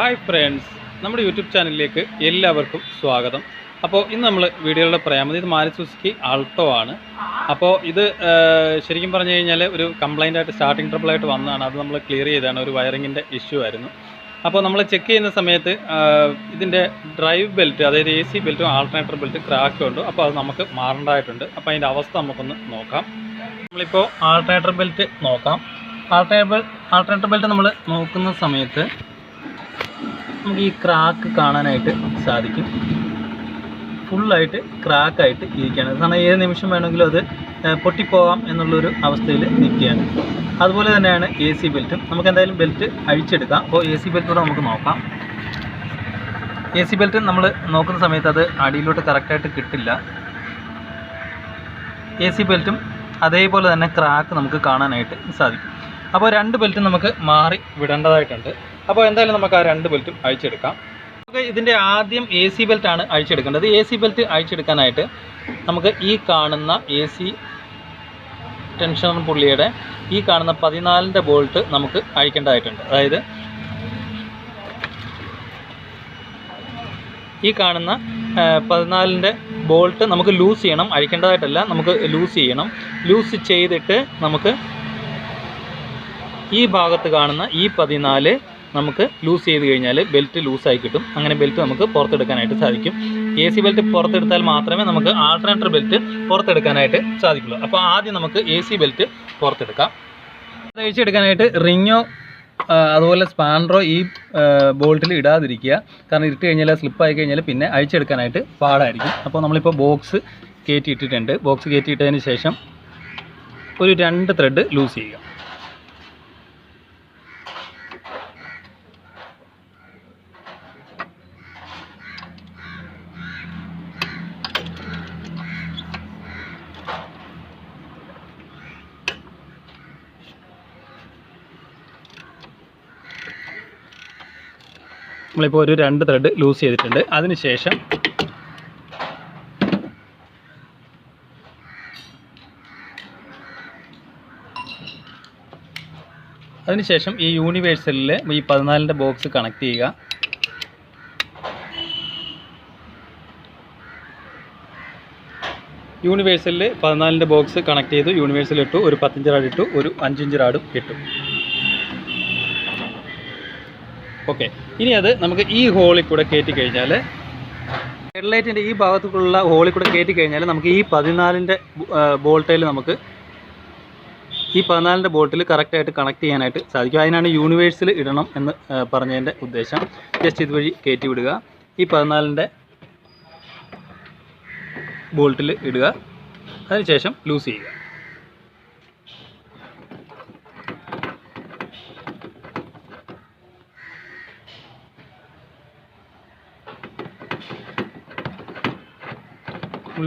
Hi friends, നമ്മുടെ YouTube ചാനലിലേക്ക് എല്ലാവർക്കും സ്വാഗതം. അപ്പോൾ ഇന്ന് നമ്മൾ വീഡിയോയുടെ പറയാമത് ഇത് മാരുതി സുസുക്കി ആൾട്ടോ ആണ്. അപ്പോൾ ഇത് ശരിക്കും പറഞ്ഞു കഴിഞ്ഞാൽ ഒരു കംപ്ലൈൻ്റ് ആയിട്ട് സ്റ്റാർട്ടിങ് ട്രബിളായിട്ട് വന്നതാണ്. അത് നമ്മൾ ക്ലിയർ ചെയ്തതാണ്. ഒരു വയറിങ്ങിൻ്റെ ഇഷ്യൂ ആയിരുന്നു. അപ്പോൾ നമ്മൾ ചെക്ക് ചെയ്യുന്ന സമയത്ത് ഇതിൻ്റെ ഡ്രൈവ് ബെൽറ്റ്, അതായത് AC ബെൽറ്റും ആൾട്ടർനേറ്റർ ബെൽറ്റ് ക്രാക്ക് ഉണ്ട്. അപ്പോൾ അത് നമുക്ക് മാറേണ്ടതായിട്ടുണ്ട്. അപ്പോൾ അതിൻ്റെ അവസ്ഥ നമുക്കൊന്ന് നോക്കാം. നമ്മളിപ്പോൾ ആൾട്ടർനേറ്റർ ബെൽറ്റ് നോക്കാം. ആൾട്ടർനേറ്റർ ബെൽറ്റ് നമ്മൾ നോക്കുന്ന സമയത്ത് നമുക്ക് ഈ ക്രാക്ക് കാണാനായിട്ട് സാധിക്കും. ഫുള്ളായിട്ട് ക്രാക്കായിട്ട് ഇരിക്കുകയാണ്. കാരണം ഏത് നിമിഷം വേണമെങ്കിലും അത് പൊട്ടിപ്പോകാം എന്നുള്ളൊരു അവസ്ഥയിൽ നിൽക്കുകയാണ്. അതുപോലെ തന്നെയാണ് AC ബെൽറ്റും. നമുക്ക് എന്തായാലും ബെൽറ്റ് അഴിച്ചെടുക്കാം. അപ്പോൾ AC ബെൽറ്റൂടെ നമുക്ക് നോക്കാം. AC ബെൽറ്റ് നമ്മൾ നോക്കുന്ന സമയത്ത് അത് അടിയിലോട്ട് കറക്റ്റായിട്ട് കിട്ടില്ല. AC ബെൽറ്റും അതേപോലെ തന്നെ ക്രാക്ക് നമുക്ക് കാണാനായിട്ട് സാധിക്കും. അപ്പോൾ രണ്ട് ബെൽറ്റും നമുക്ക് മാറി വിടേണ്ടതായിട്ടുണ്ട്. അപ്പോൾ എന്തായാലും നമുക്ക് ആ രണ്ട് ബെൽറ്റും അഴിച്ചെടുക്കാം. നമുക്ക് ഇതിൻ്റെ ആദ്യം AC ബെൽറ്റാണ് അഴിച്ചെടുക്കേണ്ടത്. AC ബെൽറ്റ് അഴിച്ചെടുക്കാനായിട്ട് നമുക്ക് ഈ കാണുന്ന AC ടെൻഷൻ പുള്ളിയുടെ ഈ കാണുന്ന 14ൻ്റെ ബോൾട്ട് നമുക്ക് അഴിക്കേണ്ടതായിട്ടുണ്ട്. അതായത് ഈ കാണുന്ന 14ൻ്റെ ബോൾട്ട് നമുക്ക് ലൂസ് ചെയ്യണം. അഴിക്കേണ്ടതായിട്ടല്ല, നമുക്ക് ലൂസ് ചെയ്യണം. ലൂസ് ചെയ്തിട്ട് നമുക്ക് ഈ ഭാഗത്ത് കാണുന്ന ഈ 14 നമുക്ക് ലൂസ് ചെയ്ത് കഴിഞ്ഞാൽ ബെൽറ്റ് ലൂസായി കിട്ടും. അങ്ങനെ ബെൽറ്റ് നമുക്ക് പുറത്തെടുക്കാനായിട്ട് സാധിക്കും. AC ബെൽറ്റ് പുറത്തെടുത്താൽ മാത്രമേ നമുക്ക് ആൾട്ടർനേറ്റർ ബെൽറ്റ് പുറത്തെടുക്കാനായിട്ട് സാധിക്കുള്ളൂ. അപ്പോൾ ആദ്യം നമുക്ക് AC ബെൽറ്റ് പുറത്തെടുക്കാം. അത് അഴിച്ചെടുക്കാനായിട്ട് റിങ്ങോ അതുപോലെ സ്പാൻഡറോ ഈ ബോൾട്ടിൽ ഇടാതിരിക്കുക. കാരണം ഇട്ട് കഴിഞ്ഞാൽ സ്ലിപ്പായി കഴിഞ്ഞാൽ പിന്നെ അഴിച്ചെടുക്കാനായിട്ട് പാടായിരിക്കും. അപ്പോൾ നമ്മളിപ്പോൾ ബോക്സ് കയറ്റിയിട്ടിട്ടുണ്ട്. ബോക്സ് കയറ്റിയിട്ടതിന് ശേഷം ഒരു 2 ത്രെഡ് ലൂസ് ചെയ്യുക. നമ്മളിപ്പോൾ ഒരു 2 ത്രെഡ് ലൂസ് ചെയ്തിട്ടുണ്ട്. അതിനുശേഷം ഈ യൂണിവേഴ്സലിൽ ഈ 14ൻ്റെ ബോക്സ് കണക്ട് ചെയ്യുക. യൂണിവേഴ്സലിൽ 14ൻ്റെ ബോക്സ് കണക്ട് ചെയ്തു. യൂണിവേഴ്സൽ ഇട്ടു. ഒരു 10 ഇഞ്ച് റാഡ് ഇട്ടു. ഒരു 5 ഇഞ്ച് റാഡും ഇട്ടു. ഓക്കെ, ഇനി അത് നമുക്ക് ഈ ഹോളിൽ കൂടെ കയറ്റി കഴിഞ്ഞാൽ, ഹെഡ്ലൈറ്റിൻ്റെ ഈ ഭാഗത്തുള്ള ഹോളിൽ കൂടെ കയറ്റി കഴിഞ്ഞാൽ നമുക്ക് ഈ 14ൻ്റെ ബോൾട്ടിൽ നമുക്ക് ഈ 14ൻ്റെ ബോൾട്ടിൽ കറക്റ്റായിട്ട് കണക്ട് ചെയ്യാനായിട്ട് സാധിക്കും. അതിനാണ് യൂണിവേഴ്സൽ ഇടണം എന്ന് പറഞ്ഞതിൻ്റെ ഉദ്ദേശം. ജസ്റ്റ് ഇതുവഴി കയറ്റി വിടുക. ഈ 14ൻ്റെ ബോൾട്ടിൽ ഇടുക. അതിനുശേഷം ലൂസ് ചെയ്യുക.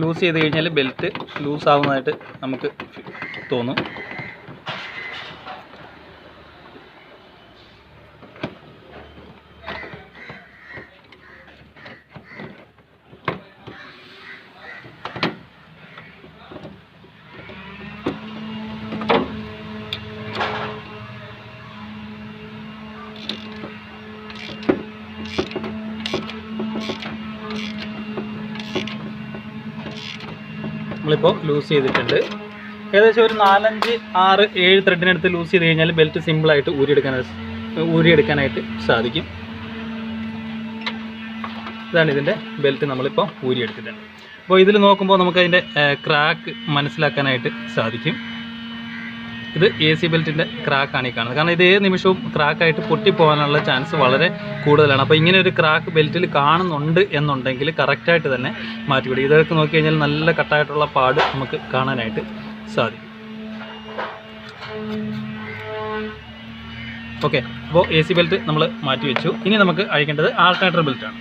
ലൂസ് ചെയ്ത് കഴിഞ്ഞാൽ ബെൽറ്റ് ലൂസ് ആവുന്നതായിട്ട് നമുക്ക് തോന്നും. നമ്മളിപ്പോൾ ലൂസ് ചെയ്തിട്ടുണ്ട്. ഏകദേശം ഒരു 4, 5, 6, 7 ത്രെഡിനടുത്ത് ലൂസ് ചെയ്ത് കഴിഞ്ഞാൽ ബെൽറ്റ് സിമ്പിളായിട്ട് ഊരിയെടുക്കാനായിട്ട് സാധിക്കും. ഇതാണ് ഇതിൻ്റെ ബെൽറ്റ് നമ്മളിപ്പോൾ ഊരിയെടുത്തിട്ടുണ്ട്. അപ്പോൾ ഇതിൽ നോക്കുമ്പോൾ നമുക്കതിൻ്റെ ക്രാക്ക് മനസ്സിലാക്കാനായിട്ട് സാധിക്കും. ഇത് AC ബെൽറ്റിൻ്റെ ക്രാക്കാണ് ഈ കാണുന്നത്. കാരണം ഇത് ഏത് നിമിഷവും ക്രാക്കായിട്ട് പൊട്ടിപ്പോകാനുള്ള ചാൻസ് വളരെ കൂടുതലാണ്. അപ്പോൾ ഇങ്ങനെ ഒരു ക്രാക്ക് ബെൽറ്റിൽ കാണുന്നുണ്ട് എന്നുണ്ടെങ്കിൽ കറക്റ്റായിട്ട് തന്നെ മാറ്റിവിടും. ഇതൊക്കെ നോക്കി കഴിഞ്ഞാൽ നല്ല കട്ടായിട്ടുള്ള പാട് നമുക്ക് കാണാനായിട്ട് സാധിക്കും. ഓക്കെ, അപ്പോൾ AC ബെൽറ്റ് നമ്മൾ മാറ്റി വെച്ചു. ഇനി നമുക്ക് അഴിക്കേണ്ടത് ആൾട്ടർനേറ്റർ ബെൽറ്റാണ്.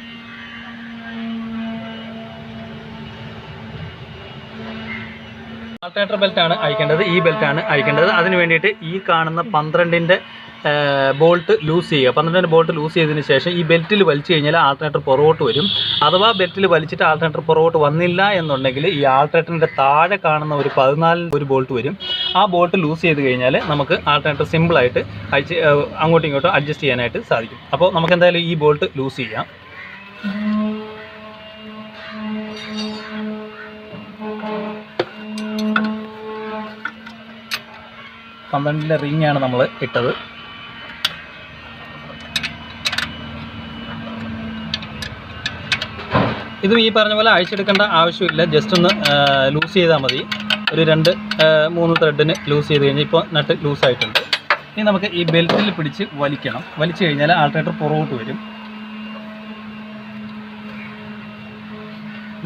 ആൾട്ടർനേറ്റർ ബെൽറ്റാണ് അയക്കേണ്ടത്, ഈ ബെൽറ്റാണ് അയക്കേണ്ടത്. അതിന് വേണ്ടിയിട്ട് ഈ കാണുന്ന 12ൻ്റെ ബോൾട്ട് ലൂസ് ചെയ്യുക. 12ൻ്റെ ബോൾട്ട് ലൂസ് ചെയ്തതിന് ശേഷം ഈ ബെൽറ്റിൽ വലിച്ചു കഴിഞ്ഞാൽ ആൾട്ടർനേറ്റർ പുറകോട്ട് വരും. അഥവാ ബെൽറ്റിൽ വലിച്ചിട്ട് ആൾട്ടർനേറ്റർ പുറകോട്ട് വന്നില്ല എന്നുണ്ടെങ്കിൽ ഈ ആൾട്ടർനേറ്ററിൻ്റെ താഴെ കാണുന്ന ഒരു 14 ബോൾട്ട് വരും. ആ ബോൾട്ട് ലൂസ് ചെയ്ത് കഴിഞ്ഞാൽ നമുക്ക് ആൾട്ടർനേറ്റർ സിമ്പിളായിട്ട് അങ്ങോട്ടും ഇങ്ങോട്ടും അഡ്ജസ്റ്റ് ചെയ്യാനായിട്ട് സാധിക്കും. അപ്പോൾ നമുക്ക് എന്തായാലും ഈ ബോൾട്ട് ലൂസ് ചെയ്യാം. പന്ത്രണ്ടിൻ്റെ റിങ്ങാണ് നമ്മൾ ഇട്ടത്. ഇതും ഈ പറഞ്ഞ പോലെ അഴിച്ചെടുക്കേണ്ട ആവശ്യമില്ല, ജസ്റ്റ് ഒന്ന് ലൂസ് ചെയ്താൽ മതി. ഒരു 2-3 ത്രെഡിന് ലൂസ് ചെയ്ത് കഴിഞ്ഞാൽ ഇപ്പോൾ നട്ട് ലൂസായിട്ടുണ്ട്. ഇനി നമുക്ക് ഈ ബെൽറ്റിൽ പിടിച്ച് വലിക്കണം. വലിച്ചു കഴിഞ്ഞാൽ ആൾട്ടർനേറ്റർ പുറകോട്ട് വരും.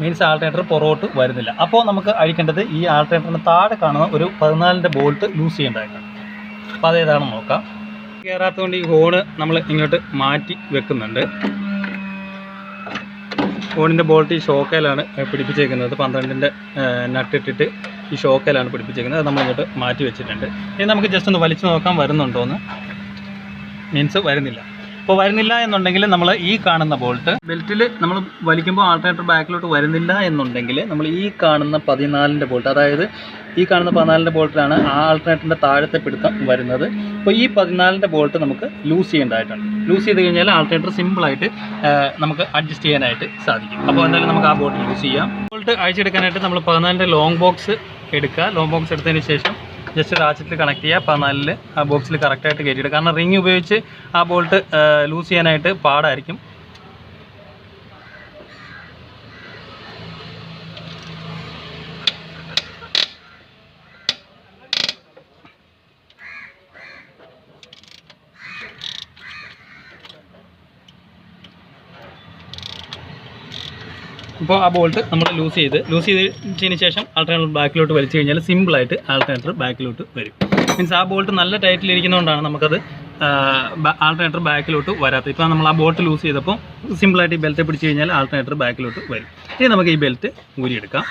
മീൻസ് ആൾട്ടർനേറ്റർ പുറകോട്ട് വരുന്നില്ല. അപ്പോൾ നമുക്ക് അഴിക്കേണ്ടത് ഈ ആൾട്ടർനേറ്ററിന് താഴെ കാണുന്ന ഒരു 14ൻ്റെ ബോൾട്ട് ലൂസ് ചെയ്യേണ്ടതായിട്ടാണ്. അപ്പോൾ അതേതാണെന്ന് നോക്കാം. കയറാത്തതുകൊണ്ട് ഈ ഹോണ് നമ്മൾ ഇങ്ങോട്ട് മാറ്റി വെക്കുന്നുണ്ട്. ഹോണിൻ്റെ ബോൾട്ട് ഈ ഷോക്കയിലാണ് പിടിപ്പിച്ചേക്കുന്നത്. 12ൻ്റെ നട്ടിട്ടിട്ട് ഈ ഷോക്കയിലാണ് പിടിപ്പിച്ചേക്കുന്നത്. അത് നമ്മൾ ഇങ്ങോട്ട് മാറ്റി വെച്ചിട്ടുണ്ട്. ഇനി നമുക്ക് ജസ്റ്റ് ഒന്ന് വലിച്ചു നോക്കാം വരുന്നുണ്ടോയെന്ന്. മീൻസ് വരുന്നില്ല. അപ്പോൾ വരുന്നില്ല എന്നുണ്ടെങ്കിൽ നമ്മൾ ഈ കാണുന്ന ബോൾട്ട് ബെൽറ്റിൽ നമ്മൾ വലിക്കുമ്പോൾ ആൾട്ടർനേറ്റർ ബാക്കിലോട്ട് വരുന്നില്ല എന്നുണ്ടെങ്കിൽ നമ്മൾ ഈ കാണുന്ന 14ൻ്റെ ബോൾട്ട്, അതായത് ഈ കാണുന്ന 14ൻ്റെ ബോൾട്ടിലാണ് ആ ആൾട്ടർനേറ്ററിൻ്റെ താഴത്തെ പിടുത്തം വരുന്നത്. അപ്പോൾ ഈ 14ൻ്റെ ബോൾട്ട് നമുക്ക് ലൂസ് ചെയ്യേണ്ടതായിട്ടുണ്ട്. ലൂസ് ചെയ്ത് കഴിഞ്ഞാൽ ആൾട്ടർനേറ്റർ സിമ്പിളായിട്ട് നമുക്ക് അഡ്ജസ്റ്റ് ചെയ്യാനായിട്ട് സാധിക്കും. അപ്പോൾ എന്തായാലും നമുക്ക് ആ ബോൾട്ട് ലൂസ് ചെയ്യാം. ബോൾട്ട് അഴിച്ചെടുക്കാനായിട്ട് നമ്മൾ 14ൻ്റെ ലോങ് ബോക്സ് എടുക്കുക. ലോങ് ബോക്സ് എടുത്തതിന് ശേഷം ജസ്റ്റ് റാച്ചറ്റിൽ കണക്ട് ചെയ്യുക. 14 ആ ബോക്സിൽ കറക്റ്റായിട്ട് കയറ്റിയിടുക. കാരണം റിങ് ഉപയോഗിച്ച് ആ ബോൾട്ട് ലൂസ് ചെയ്യാനായിട്ട് പാടായിരിക്കും. അപ്പോൾ ആ ബോൾട്ട് നമ്മൾ ലൂസ് ചെയ്തതിന് ശേഷം ആൾട്ടർനേറ്റർ ബാക്കിലോട്ട് വലിച്ചു കഴിഞ്ഞാൽ സിമ്പിളായിട്ട് ആൾട്ടർനേറ്റർ ബാക്കിലോട്ട് വരും. മീൻസ് ആ ബോൾട്ട് നല്ല ടൈറ്റിലിരിക്കുന്നതുകൊണ്ടാണ് നമുക്കത് ആൾട്ടർനേറ്റർ ബാക്കിലോട്ട് വരാത്തത്. ഇപ്പോൾ നമ്മൾ ആ ബോൾട്ട് ലൂസ് ചെയ്തപ്പോൾ സിമ്പിളായിട്ട് ഈ ബെൽറ്റ് പിടിച്ച് കഴിഞ്ഞാൽ ആൾട്ടർനേറ്റർ ബാക്കിലോട്ട് വരും. ഇനി നമുക്ക് ഈ ബെൽറ്റ് ഊരിയെടുക്കാം.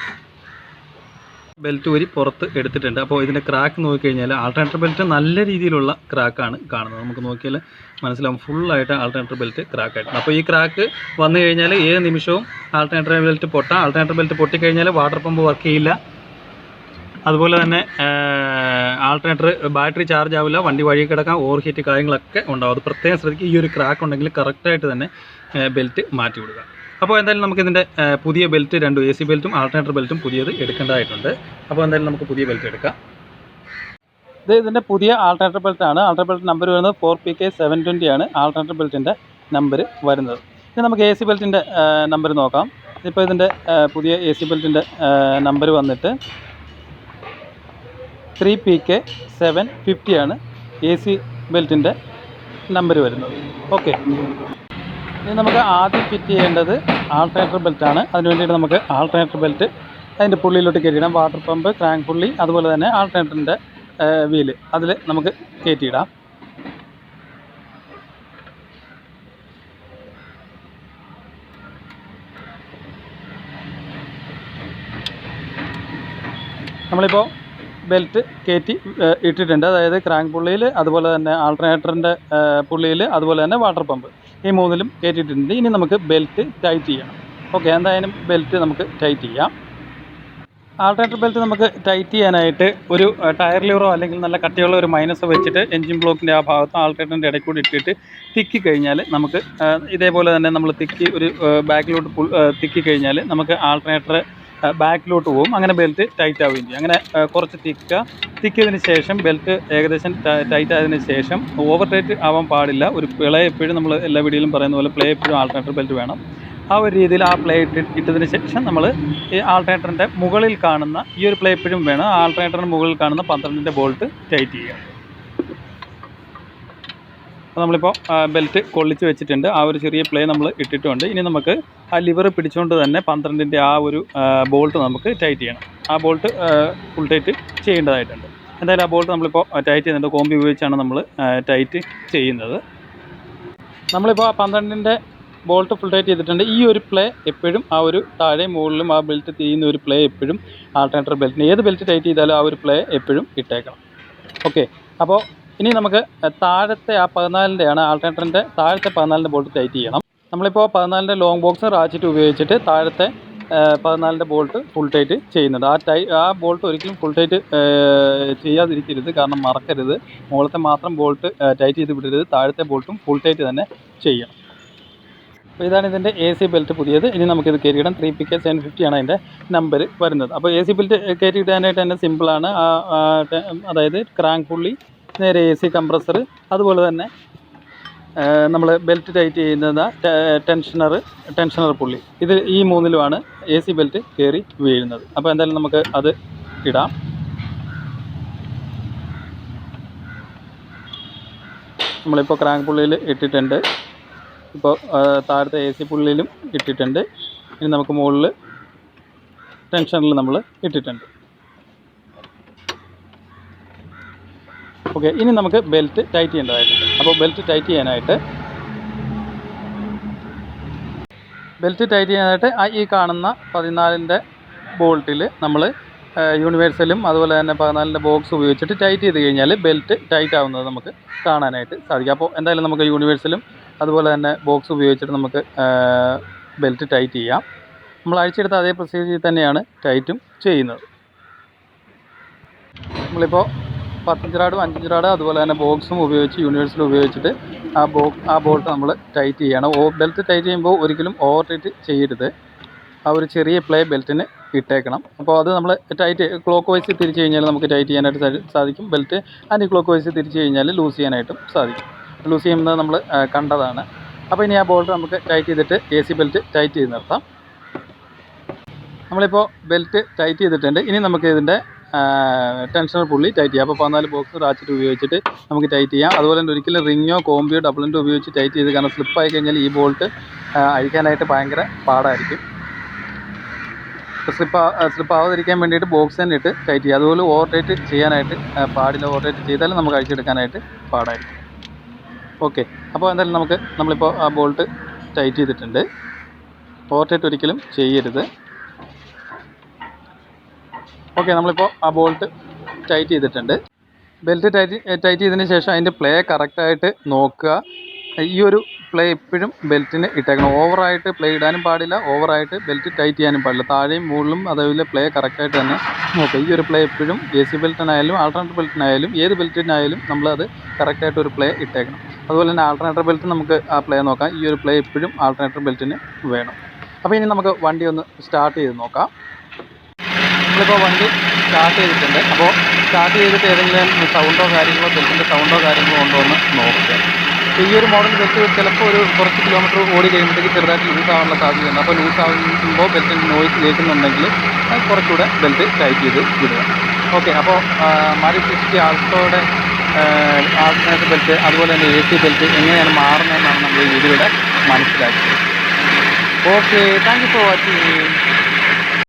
ബെൽറ്റ് ഊരി പുറത്ത് എടുത്തിട്ടുണ്ട്. അപ്പോൾ ഇതിൻ്റെ ക്രാക്ക് നോക്കിക്കഴിഞ്ഞാൽ ആൾട്ടർനേറ്റർ ബെൽറ്റ് നല്ല രീതിയിലുള്ള ക്രാക്കാണ് കാണുന്നത്. നമുക്ക് നോക്കിയാൽ മനസ്സിലാവും ഫുള്ളായിട്ട് ആൾട്ടർനേറ്റർ ബെൽറ്റ് ക്രാക്കായിട്ടുണ്ട്. അപ്പോൾ ഈ ക്രാക്ക് വന്നു കഴിഞ്ഞാൽ ഏത് നിമിഷവും ആൾട്ടർനേറ്റർ ബെൽറ്റ് പൊട്ടാം. ആൾട്ടർനേറ്റർ ബെൽറ്റ് പൊട്ടിക്കഴിഞ്ഞാൽ വാട്ടർ പമ്പ് വർക്ക് ചെയ്യില്ല. അതുപോലെ തന്നെ ആൾട്ടർനേറ്റർ ബാറ്ററി ചാർജ് ആവില്ല, വണ്ടി വഴി കിടക്കാം, ഓവർ ഹീറ്റ് കാര്യങ്ങളൊക്കെ ഉണ്ടാവും. അത് പ്രത്യേകം ശ്രദ്ധിക്കുക. ഈ ഒരു ക്രാക്ക് ഉണ്ടെങ്കിൽ കറക്റ്റായിട്ട് തന്നെ ബെൽറ്റ് മാറ്റി വിടുക. അപ്പോൾ എന്തായാലും നമുക്കിതിൻ്റെ പുതിയ ബെൽറ്റ് 2 AC ബെൽറ്റും ആൾട്ടർനേറ്റർ ബെൽറ്റും പുതിയത് എടുക്കേണ്ടതായിട്ടുണ്ട്. അപ്പോൾ എന്തായാലും നമുക്ക് പുതിയ ബെൽറ്റ് എടുക്കാം. ഇതിൻ്റെ പുതിയ ആൾട്ടർനേറ്റർ ബെൽറ്റാണ്. ആൾട്ടർനേറ്റർ ബെൽറ്റ് നമ്പർ വരുന്നത് 4PK720 ആണ് ആൾട്ടർനേറ്റർ ബെൽറ്റിൻ്റെ നമ്പർ വരുന്നത്. ഇനി നമുക്ക് AC ബെൽറ്റിൻ്റെ നമ്പർ നോക്കാം. ഇപ്പോൾ ഇതിൻ്റെ പുതിയ AC ബെൽറ്റിൻ്റെ നമ്പർ വന്നിട്ട് 3PK750 ആണ് AC ബെൽറ്റിൻ്റെ നമ്പർ വരുന്നത്. ഓക്കെ, ഇനി നമുക്ക് ആദ്യം ഫിറ്റ് ചെയ്യേണ്ടത് ആൾട്ടർനേറ്റർ ബെൽറ്റാണ്. അതിന് വേണ്ടിയിട്ട് നമുക്ക് ആൾട്ടർനേറ്റർ ബെൽറ്റ് അതിൻ്റെ പുള്ളിയിലോട്ട് കയറ്റിയിടാം. വാട്ടർ പമ്പ്, ക്രാങ്ക് പുള്ളി, അതുപോലെ തന്നെ ആൾട്ടർനേറ്ററിൻ്റെ വീല് അതിൽ നമുക്ക് കയറ്റിയിടാം. നമ്മളിപ്പോൾ ബെൽറ്റ് കയറ്റി ഇട്ടിട്ടുണ്ട്. അതായത് ക്രാങ്ക് പുള്ളിയിൽ, അതുപോലെ തന്നെ ആൾട്ടർനേറ്ററിൻ്റെ പുള്ളിയിൽ, അതുപോലെ തന്നെ വാട്ടർ പമ്പ്, ഈ 3ലും കയറ്റിയിട്ടുണ്ട്. ഇനി നമുക്ക് ബെൽറ്റ് ടൈറ്റ് ചെയ്യണം. ഓക്കെ, എന്തായാലും ബെൽറ്റ് നമുക്ക് ടൈറ്റ് ചെയ്യാം. ആൾട്ടർനേറ്റർ ബെൽറ്റ് നമുക്ക് ടൈറ്റ് ചെയ്യാനായിട്ട് ഒരു ടയർ ലിവറോ അല്ലെങ്കിൽ നല്ല കട്ടിയുള്ള ഒരു മൈനസ് വെച്ചിട്ട് എൻജിൻ ബ്ലോക്കിൻ്റെ ആ ഭാഗത്ത് ആൾട്ടർനേറ്ററിൻ്റെ ഇടയിൽ കൂടി ഇട്ടിട്ട് തിക്കി കഴിഞ്ഞാൽ നമുക്ക് ഇതേപോലെ തന്നെ നമ്മൾ തിക്കി ഒരു ബാക്കിലോട്ട് തിക്കി കഴിഞ്ഞാൽ നമുക്ക് ആൾട്ടർനേറ്റർ ബാക്കിലോട്ട് പോകും. അങ്ങനെ ബെൽറ്റ് ടൈറ്റ് ആവുകയും ചെയ്യും. അങ്ങനെ കുറച്ച് തിക്കിയതിന് ശേഷം ബെൽറ്റ് ഏകദേശം ടൈറ്റ് ആയതിനു ശേഷം ഓവർ ടൈറ്റ് ആവാൻ പാടില്ല. ഒരു പ്ലേ എപ്പോഴും നമ്മൾ എല്ലാ വീഡിയോയിലും പറയുന്ന പോലെ പ്ലേ എപ്പോഴും ആൾട്ടർനേറ്റർ ബെൽറ്റ് വേണം. ആ ഒരു രീതിയിൽ ആ പ്ലേ ഇട്ടതിന് ശേഷം നമ്മൾ ഈ ആൾട്ടർനേറ്ററിൻ്റെ മുകളിൽ കാണുന്ന ഈ ഒരു പ്ലേ എപ്പോഴും വേണം. ആൾട്ടർനേറ്ററിൻ്റെ മുകളിൽ കാണുന്ന 12ൻ്റെ ബോൾട്ട് ടൈറ്റ് ചെയ്യുക. അപ്പോൾ നമ്മളിപ്പോൾ ബെൽറ്റ് കൊള്ളിച്ച് വെച്ചിട്ടുണ്ട്. ആ ഒരു ചെറിയ പ്ലേ നമ്മൾ ഇട്ടിട്ടുണ്ട്. ഇനി നമുക്ക് ആ ലിവർ പിടിച്ചുകൊണ്ട് തന്നെ 12ൻ്റെ ആ ഒരു ബോൾട്ട് നമുക്ക് ടൈറ്റ് ചെയ്യണം. ആ ബോൾട്ട് ഫുൾ ടൈറ്റ് ചെയ്യേണ്ടതായിട്ടുണ്ട്. എന്തായാലും ആ ബോൾട്ട് നമ്മളിപ്പോൾ ടൈറ്റ് ചെയ്യുന്നുണ്ട്. കോമ്പി ഉപയോഗിച്ചാണ് നമ്മൾ ടൈറ്റ് ചെയ്യുന്നത്. നമ്മളിപ്പോൾ ആ 12ൻ്റെ ബോൾട്ട് ഫുൾ ടൈറ്റ് ചെയ്തിട്ടുണ്ട്. ഈ ഒരു പ്ലേ എപ്പോഴും ആ ഒരു താഴെ മുകളിലും ആ ബെൽറ്റ് തിരിയുന്ന ഒരു പ്ലേ എപ്പോഴും ആൾട്ടർനേറ്റർ ബെൽറ്റിന് ഏത് ബെൽറ്റ് ടൈറ്റ് ചെയ്താലും ആ ഒരു പ്ലേ എപ്പോഴും ഇട്ടേക്കണം. ഓക്കെ, അപ്പോൾ ഇനി നമുക്ക് താഴത്തെ ആ 14-ൻ്റെയാണ് ആൾട്ടർനേറ്ററിൻ്റെ താഴത്തെ 14-ൻ്റെ ബോൾട്ട് ടൈറ്റ് ചെയ്യണം. നമ്മളിപ്പോൾ 14-ൻ്റെ ലോങ് ബോക്സ് റാച്ചിറ്റ് ഉപയോഗിച്ചിട്ട് താഴത്തെ 14-ൻ്റെ ബോൾട്ട് ഫുൾ ടൈറ്റ് ചെയ്യുന്നുണ്ട്. ആ ബോൾട്ട് ഒരിക്കലും ഫുൾ ടൈറ്റ് ചെയ്യാതിരിക്കരുത്, കാരണം മറക്കരുത്. മുകളത്തെ മാത്രം ബോൾട്ട് ടൈറ്റ് ചെയ്ത് വിടരുത്, താഴത്തെ ബോൾട്ടും ഫുൾ ടൈറ്റ് തന്നെ ചെയ്യണം. അപ്പോൾ ഇതാണ് ഇതിൻ്റെ AC ബെൽറ്റ് പുതിയത്. ഇനി നമുക്കിത് കയറ്റിയിടാം. 3PK750 ആണ് അതിൻ്റെ നമ്പർ വരുന്നത്. അപ്പോൾ AC ബെൽറ്റ് കയറ്റിയിടാനായിട്ട് തന്നെ സിമ്പിളാണ്. അതായത് ക്രാങ്ക് പുള്ളി, നേരെ AC കംപ്രസർ, അതുപോലെ തന്നെ നമ്മൾ ബെൽറ്റ് ടൈറ്റ് ചെയ്യുന്ന ടെൻഷനർ പുള്ളി, ഈ മൂന്നിലുമാണ് AC ബെൽറ്റ് കയറി വീഴുന്നത്. അപ്പോൾ എന്തായാലും നമുക്ക് അത് ഇടാം. നമ്മളിപ്പോൾ ക്രാങ്ക് പുള്ളിയിൽ ഇട്ടിട്ടുണ്ട്. ഇപ്പോൾ താഴത്തെ AC പുള്ളിയിലും ഇട്ടിട്ടുണ്ട്. ഇനി നമുക്ക് മുകളിൽ ടെൻഷനിൽ നമ്മൾ ഇട്ടിട്ടുണ്ട്. ഓക്കെ, ഇനി നമുക്ക് ബെൽറ്റ് ടൈറ്റ് ചെയ്യേണ്ടതായിട്ടുണ്ട്. അപ്പോൾ ബെൽറ്റ് ടൈറ്റ് ചെയ്യാനായിട്ട് ഈ കാണുന്ന 14-ൻ്റെ ബോൾട്ടിൽ നമ്മൾ യൂണിവേഴ്സലും അതുപോലെ തന്നെ 14-ൻ്റെ ബോക്സ് ഉപയോഗിച്ചിട്ട് ടൈറ്റ് ചെയ്ത് കഴിഞ്ഞാൽ ബെൽറ്റ് ടൈറ്റ് ആവുന്നത് നമുക്ക് കാണാനായിട്ട് സാധിക്കും. അപ്പോൾ എന്തായാലും നമുക്ക് യൂണിവേഴ്സലും അതുപോലെ തന്നെ ബോക്സ് ഉപയോഗിച്ചിട്ട് നമുക്ക് ബെൽറ്റ് ടൈറ്റ് ചെയ്യാം. നമ്മൾ അഴിച്ചെടുത്ത അതേ പ്രൊസീജിയർ തന്നെയാണ് ടൈറ്റും ചെയ്യുന്നത്. നമ്മളിപ്പോൾ 10 റാഡും 5 റാഡ് അതുപോലെ തന്നെ ബോക്സും ഉപയോഗിച്ച് യൂണിവേഴ്സലും ഉപയോഗിച്ചിട്ട് ആ ബോൾട്ട് നമ്മൾ ടൈറ്റ് ചെയ്യണം. ബെൽറ്റ് ടൈറ്റ് ചെയ്യുമ്പോൾ ഒരിക്കലും ഓവർ ടൈറ്റ് ചെയ്യരുത്. ആ ഒരു ചെറിയ പ്ലേ ബെൽറ്റിന് ഇട്ടേക്കണം. അപ്പോൾ അത് നമ്മൾ ക്ലോക്ക് വൈസ് തിരിച്ച് കഴിഞ്ഞാൽ നമുക്ക് ടൈറ്റ് ചെയ്യാനായിട്ട് സാധിക്കും. ബെൽറ്റ് ആൻറ്റി ക്ലോക്ക് വൈസ് തിരിച്ച് കഴിഞ്ഞാൽ ലൂസ് ചെയ്യാനായിട്ടും സാധിക്കും. ലൂസ് ചെയ്യുന്നത് നമ്മൾ കണ്ടതാണ്. അപ്പോൾ ഇനി ആ ബോൾട്ട് നമുക്ക് ടൈറ്റ് ചെയ്തിട്ട് AC ബെൽറ്റ് ടൈറ്റ് ചെയ്ത് നിർത്താം. നമ്മളിപ്പോൾ ബെൽറ്റ് ടൈറ്റ് ചെയ്തിട്ടുണ്ട്. ഇനി നമുക്ക് ഇതിൻ്റെ ടെൻഷനർ പുള്ളി ടൈറ്റ് ചെയ്യാം. അപ്പോൾ 14 ബോക്സ് റാച്ചിറ്റ് ഉപയോഗിച്ചിട്ട് നമുക്ക് ടൈറ്റ് ചെയ്യാം. അതുപോലെ തന്നെ ഒരിക്കലും റിങ്ങോ കോമ്പിയോ ഡബിളിൻ്റോ ഉപയോഗിച്ച് ടൈറ്റ് ചെയ്ത്, കാരണം സ്ലിപ്പായി കഴിഞ്ഞാൽ ഈ ബോൾട്ട് അഴിക്കാനായിട്ട് ഭയങ്കര പാടായിരിക്കും. സ്ലിപ്പ് ആവാതിരിക്കാൻ വേണ്ടിയിട്ട് ബോക്സ് തന്നെ ഇട്ട് ടൈറ്റ് ചെയ്യുക. അതുപോലെ ഓവർ ടൈറ്റ് ചെയ്യാനായിട്ട് പാടില്ല. ഓവർ ടൈറ്റ് ചെയ്താലും നമുക്ക് അഴിച്ചെടുക്കാനായിട്ട് പാടായിരിക്കും. ഓക്കെ, അപ്പോൾ എന്തായാലും നമ്മളിപ്പോൾ ആ ബോൾട്ട് ടൈറ്റ് ചെയ്തിട്ടുണ്ട്. ഓവർ ടൈറ്റ് ഒരിക്കലും ചെയ്യരുത്. ഓക്കെ, നമ്മളിപ്പോൾ ആ ബോൾട്ട് ടൈറ്റ് ചെയ്തിട്ടുണ്ട്. ബെൽറ്റ് ടൈറ്റ് ചെയ്തതിന് ശേഷം അതിൻ്റെ പ്ലേ കറക്റ്റായിട്ട് നോക്കുക. ഈ ഒരു പ്ലേ എപ്പോഴും ബെൽറ്റിന് ഇട്ടേക്കണം. ഓവറായിട്ട് പ്ലേ ഇടാനും പാടില്ല, ഓവറായിട്ട് ബെൽറ്റ് ടൈറ്റ് ചെയ്യാനും പാടില്ല. താഴെയും മുകളിലും അതേപോലെ പ്ലേ കറക്റ്റായിട്ട് തന്നെ നോക്കുക. ഈ ഒരു പ്ലേ എപ്പോഴും AC ബെൽറ്റിനായാലും ആൾട്ടർനേറ്റർ ബെൽറ്റിനായാലും ഏത് ബെൽറ്റിനായാലും നമ്മളത് കറക്റ്റായിട്ട് ഒരു പ്ലേ ഇട്ടേക്കണം. അതുപോലെ തന്നെ ആൾട്ടർനേറ്റർ ബെൽറ്റ് നമുക്ക് ആ പ്ലേ നോക്കാം. ഈ ഒരു പ്ലേ എപ്പോഴും ആൾട്ടർനേറ്റർ ബെൽറ്റിന് വേണം. അപ്പോൾ ഇനി നമുക്ക് വണ്ടി ഒന്ന് സ്റ്റാർട്ട് ചെയ്ത് നോക്കാം. നമ്മളിപ്പോൾ വണ്ടി സ്റ്റാർട്ട് ചെയ്തിട്ടുണ്ട്. അപ്പോൾ സ്റ്റാർട്ട് ചെയ്തിട്ട് ഏതെങ്കിലും സൗണ്ടോ കാര്യങ്ങളോ ബെൽറ്റിൻ്റെ സൗണ്ടോ കാര്യങ്ങളോ ഉണ്ടോ എന്ന് നോക്കുക. ഈ ഒരു മോഡൽ ബെൽറ്റ് ചിലപ്പോൾ ഒരു കുറച്ച് കിലോമീറ്റർ ഓടി കഴിയുമ്പോഴത്തേക്ക് ചെറുതായിട്ട് ലൂസ് ആവാനുള്ള സാധ്യതയുണ്ട്. അപ്പോൾ ലൂസ് ആകുമ്പോൾ ബെൽറ്റിൻ്റെ നോയ്സ് കേൾക്കുന്നുണ്ടെങ്കിൽ കുറച്ചുകൂടെ ബെൽറ്റ് ടൈറ്റ് ചെയ്ത് വിടുക. ഓക്കെ, അപ്പോൾ മാരുതി സുസുക്കി ആൾട്ടോയുടെ ആൾട്ടർനേറ്റർ ബെൽറ്റ് അതുപോലെ തന്നെ AC ബെൽറ്റ് എങ്ങനെയാണ് മാറുന്നതെന്നാണ് നമ്മൾ ഈ വീഡിയോയുടെ മനസ്സിലാക്കിയത്. Okay, thank you for watching.